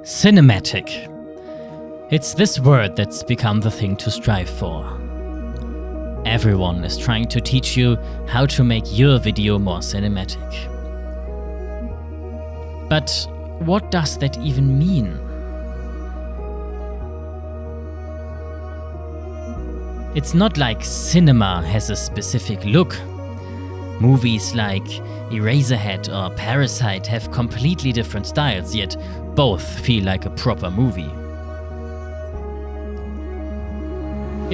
Cinematic. It's this word that's become the thing to strive for. Everyone is trying to teach you how to make your video more cinematic. But what does that even mean? It's not like cinema has a specific look. Movies like Eraserhead or Parasite have completely different styles, yet both feel like a proper movie.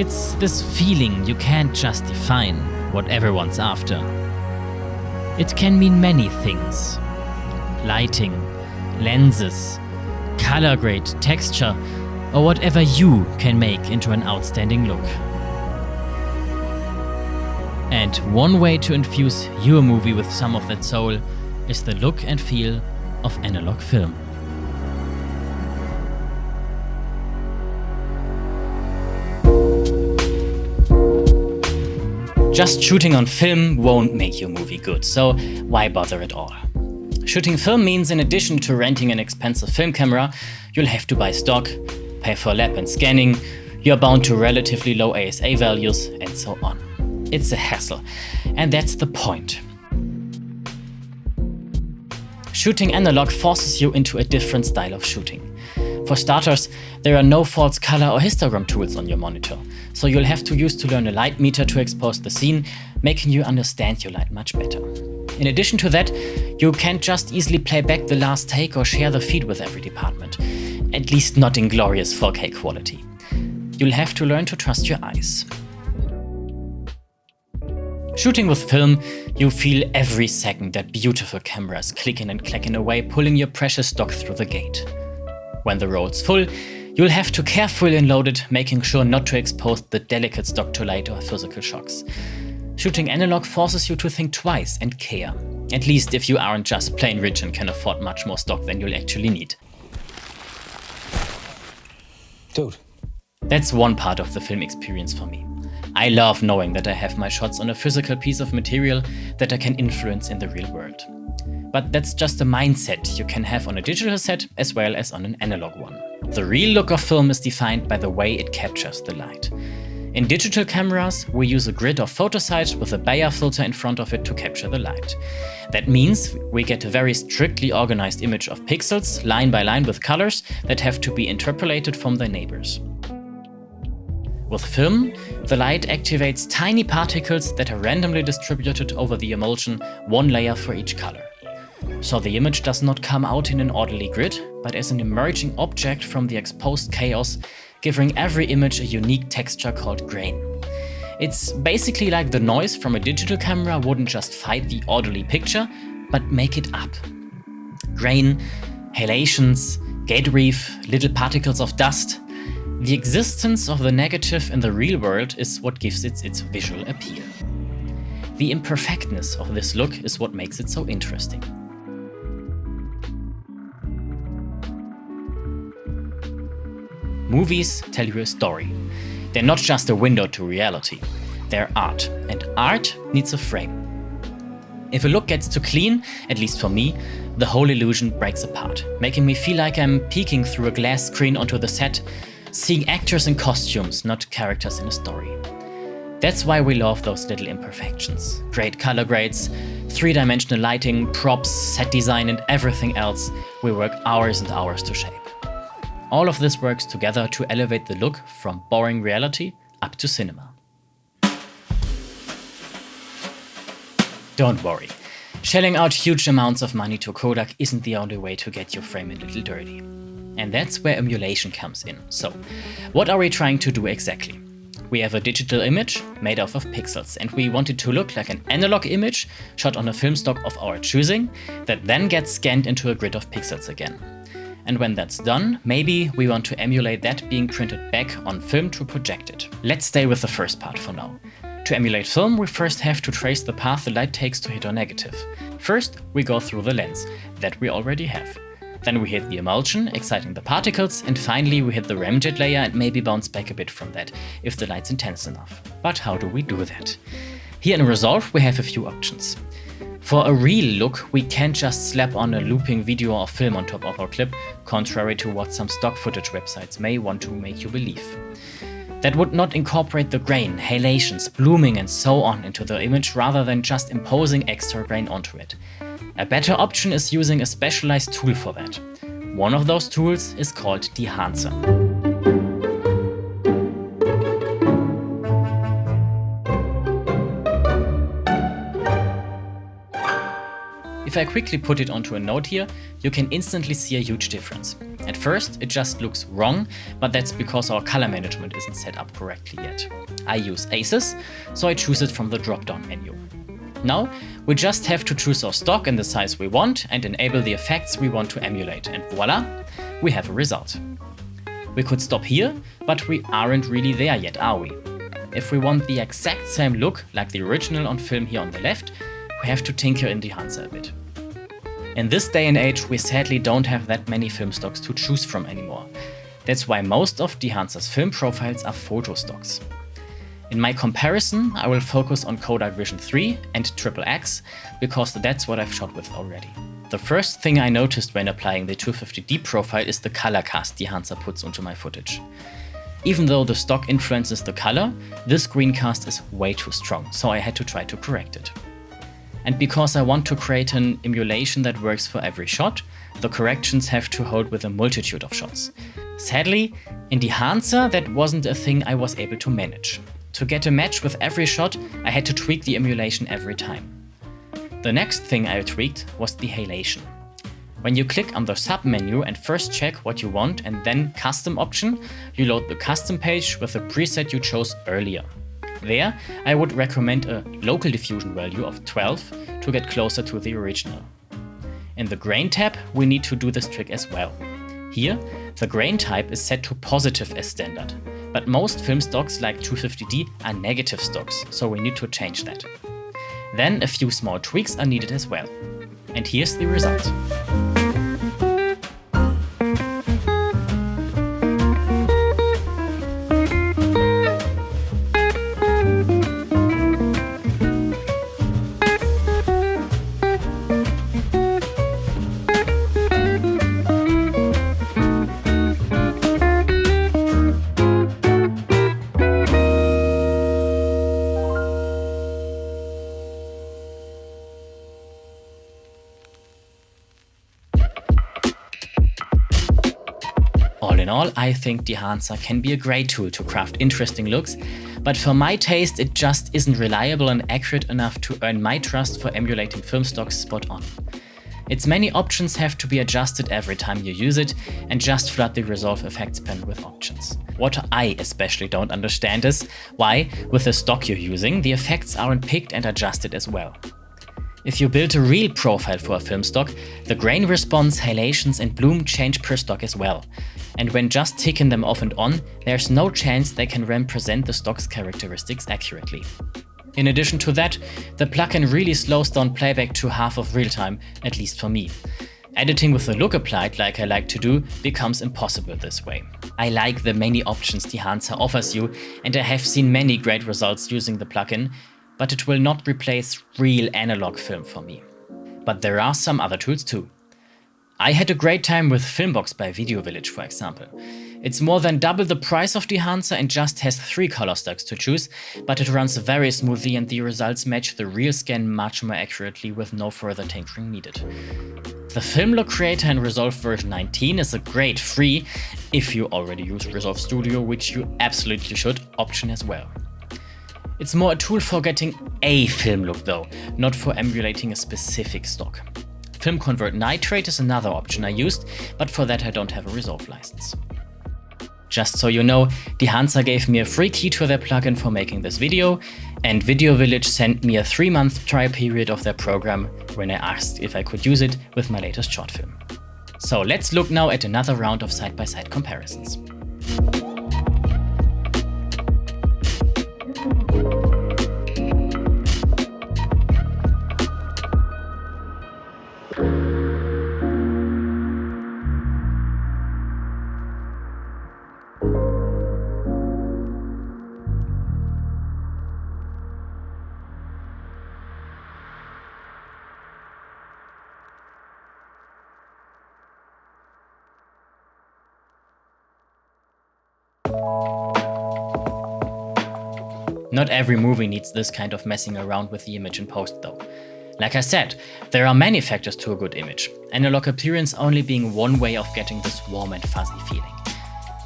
It's this feeling you can't just define what everyone's after. It can mean many things. Lighting, lenses, color grade, texture, or whatever you can make into an outstanding look. And one way to infuse your movie with some of that soul is the look and feel of analog film. Just shooting on film won't make your movie good, so why bother at all? Shooting film means in addition to renting an expensive film camera, you'll have to buy stock, pay for lab and scanning, you're bound to relatively low ASA values, and so on. It's a hassle, and that's the point. Shooting analog forces you into a different style of shooting. For starters, there are no false color or histogram tools on your monitor, so you'll have to learn a light meter to expose the scene, making you understand your light much better. In addition to that, you can't just easily play back the last take or share the feed with every department, at least not in glorious 4K quality. You'll have to learn to trust your eyes. Shooting with film, you feel every second that beautiful camera is clicking and clacking away, pulling your precious stock through the gate. When the roll's full, you'll have to carefully unload it, making sure not to expose the delicate stock to light or physical shocks. Shooting analog forces you to think twice and care, at least if you aren't just plain rich and can afford much more stock than you'll actually need. Dude. That's one part of the film experience for me. I love knowing that I have my shots on a physical piece of material that I can influence in the real world. But that's just a mindset you can have on a digital set as well as on an analog one. The real look of film is defined by the way it captures the light. In digital cameras, we use a grid of photosites with a Bayer filter in front of it to capture the light. That means we get a very strictly organized image of pixels, line by line with colors that have to be interpolated from their neighbors. With film, the light activates tiny particles that are randomly distributed over the emulsion, one layer for each color. So the image does not come out in an orderly grid, but as an emerging object from the exposed chaos, giving every image a unique texture called grain. It's basically like the noise from a digital camera wouldn't just fight the orderly picture, but make it up. Grain, halations, gate reef, little particles of dust. The existence of the negative in the real world is what gives it its visual appeal. The imperfectness of this look is what makes it so interesting. Movies tell you a story. They're not just a window to reality. They're art, and art needs a frame. If a look gets too clean, at least for me, the whole illusion breaks apart, making me feel like I'm peeking through a glass screen onto the set, seeing actors in costumes, not characters in a story. That's why we love those little imperfections. Great color grades, three-dimensional lighting, props, set design, and everything else we work hours and hours to shape. All of this works together to elevate the look from boring reality up to cinema. Don't worry, shelling out huge amounts of money to KODAK isn't the only way to get your frame a little dirty. And that's where emulation comes in. So, what are we trying to do exactly? We have a digital image made up of pixels, and we want it to look like an analog image shot on a film stock of our choosing that then gets scanned into a grid of pixels again. And when that's done, maybe we want to emulate that being printed back on film to project it. Let's stay with the first part for now. To emulate film, we first have to trace the path the light takes to hit our negative. First, we go through the lens, that we already have. Then we hit the emulsion, exciting the particles, and finally we hit the ramjet layer and maybe bounce back a bit from that, if the light's intense enough. But how do we do that? Here in Resolve we have a few options. For a real look, we can't just slap on a looping video or film on top of our clip, contrary to what some stock footage websites may want to make you believe. That would not incorporate the grain, halations, blooming and so on into the image rather than just imposing extra grain onto it. A better option is using a specialized tool for that. One of those tools is called Dehancer. If I quickly put it onto a node here, you can instantly see a huge difference. At first, it just looks wrong, but that's because our color management isn't set up correctly yet. I use aces, so I choose it from the drop-down menu. Now, we just have to choose our stock in the size we want and enable the effects we want to emulate, and voila, we have a result. We could stop here, but we aren't really there yet, are we? If we want the exact same look like the original on film here on the left, we have to tinker in Dehancer a bit. In this day and age, we sadly don't have that many film stocks to choose from anymore. That's why most of Dehancer's film profiles are photo stocks. In my comparison, I will focus on KODAK Vision3 and XXX because that's what I've shot with already. The first thing I noticed when applying the 250D profile is the color cast Dehancer puts onto my footage. Even though the stock influences the color, this green cast is way too strong, so I had to try to correct it. And because I want to create an emulation that works for every shot, the corrections have to hold with a multitude of shots. Sadly, in Dehancer that wasn't a thing I was able to manage. To get a match with every shot, I had to tweak the emulation every time. The next thing I tweaked was the halation. When you click on the sub-menu and first check what you want and then custom option, you load the custom page with the preset you chose earlier. There, I would recommend a local diffusion value of 12 to get closer to the original. In the grain tab, we need to do this trick as well. Here, the grain type is set to positive as standard, but most film stocks like 250D are negative stocks, so we need to change that. Then a few small tweaks are needed as well. And here's the result. All in all, I think Dehancer can be a great tool to craft interesting looks, but for my taste it just isn't reliable and accurate enough to earn my trust for emulating film stocks spot on. Its many options have to be adjusted every time you use it, and just flood the Resolve effects panel with options. What I especially don't understand is why, with the stock you're using, the effects aren't picked and adjusted as well. If you build a real profile for a film stock, the grain response, halations and bloom change per stock as well. And when just ticking them off and on, there's no chance they can represent the stock's characteristics accurately. In addition to that, the plugin really slows down playback to half of real time, at least for me. Editing with the look applied like I like to do becomes impossible this way. I like the many options Dehancer offers you, and I have seen many great results using the plugin, but it will not replace real analog film for me. But there are some other tools too. I had a great time with Filmbox by Video Village, for example. It's more than double the price of Dehancer and just has 3 color stocks to choose, but it runs very smoothly and the results match the real scan much more accurately with no further tinkering needed. The Film Look Creator in Resolve version 19 is a great free, if you already use Resolve Studio, which you absolutely should, option as well. It's more a tool for getting a film look though, not for emulating a specific stock. Film Convert Nitrate is another option I used, but for that I don't have a Resolve license. Just so you know, Dehancer gave me a free key to their plugin for making this video, and Video Village sent me a 3-month trial period of their program when I asked if I could use it with my latest short film. So let's look now at another round of side-by-side comparisons. Not every movie needs this kind of messing around with the image in post though. Like I said, there are many factors to a good image, analog appearance only being one way of getting this warm and fuzzy feeling.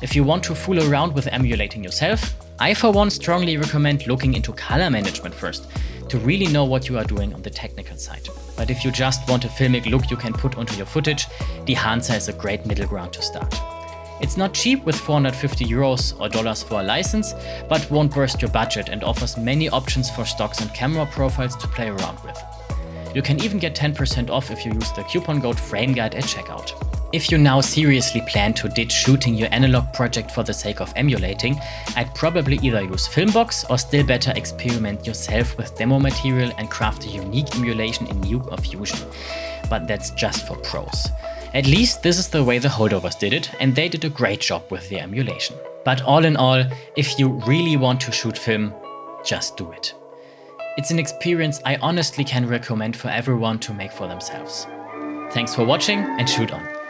If you want to fool around with emulating yourself, I for one strongly recommend looking into color management first, to really know what you are doing on the technical side. But if you just want a filmic look you can put onto your footage, Dehancer is a great middle ground to start. It's not cheap with 450 euros or dollars for a license, but won't burst your budget and offers many options for stocks and camera profiles to play around with. You can even get 10% off if you use the coupon code FRAMEGUIDE at checkout. If you now seriously plan to ditch shooting your analog project for the sake of emulating, I'd probably either use Filmbox or still better experiment yourself with demo material and craft a unique emulation in Nuke or Fusion. But that's just for pros. At least this is the way the holdovers did it, and they did a great job with their emulation. But all in all, if you really want to shoot film, just do it. It's an experience I honestly can recommend for everyone to make for themselves. Thanks for watching and shoot on!